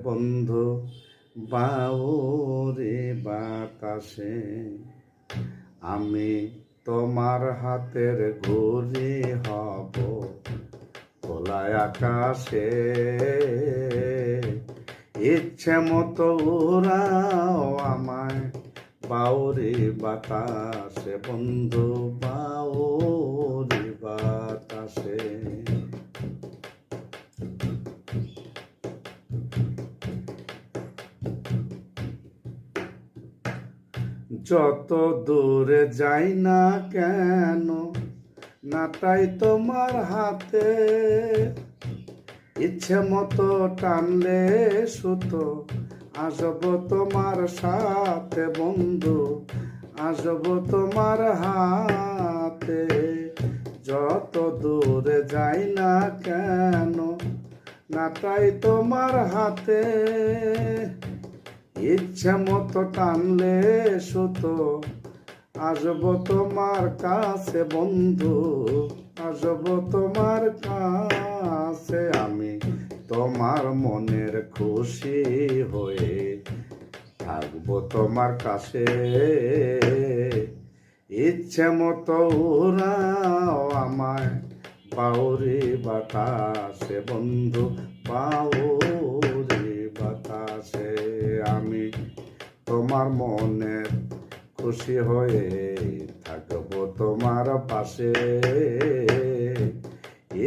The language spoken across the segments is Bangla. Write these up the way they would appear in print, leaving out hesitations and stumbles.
বন্ধু বাউরে বাতাসে আমি তোমার হাতের ঘড়ি হব খোলা আকাশে ইচ্ছে মতো উড়াও আমায় বাউরে বাতাসে বন্ধু বাউরে বাতাসে। যত দূরে যাই না কেন নাটাই তোমার হাতে ইচ্ছে মতো টানলে সুতো আসব তোমার সাথে বন্ধু আসব তোমার হাতে। যত দূরে যাই না কেন নাটাই তোমার হাতে ইচ্ছে মতো টানলে সুতো আসব তোমার কাছে বন্ধু আসব তোমার কাছে। আমি তোমার মনের খুশি হয়ে থাকবো তোমার কাছে ইচ্ছে মতো উড়াও আমায় বাউরি বাতাসে বন্ধু বাউরি বাতাসে। আমি তোমার মনের খুশি হয়ে থাকবো তোমার পাশে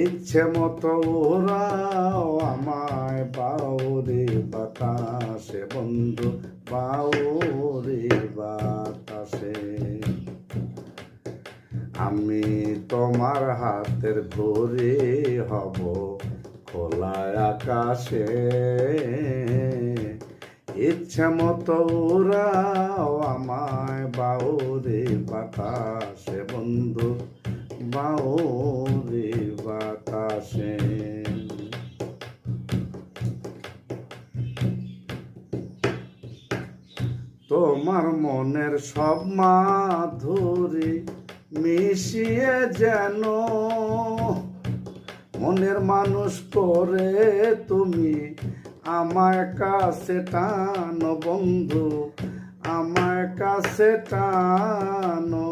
ইচ্ছে মতো উড়াও আমায় বাউরি বাতাসে বন্ধু বাউরি বাতাসে। আমি তোমার হাতের ঘড়ি হব খোলা আকাশে ইচ্ছে মতো উড়াও আমায় বাউরি বাতাসে বন্ধু বাউরি বাতাসে। তোমার মনের সব মাধুরী মিশিয়ে যেন মনের মানুষ করে তুমি আমায় কাছে টানো বন্ধু আমায় কাছে টানো।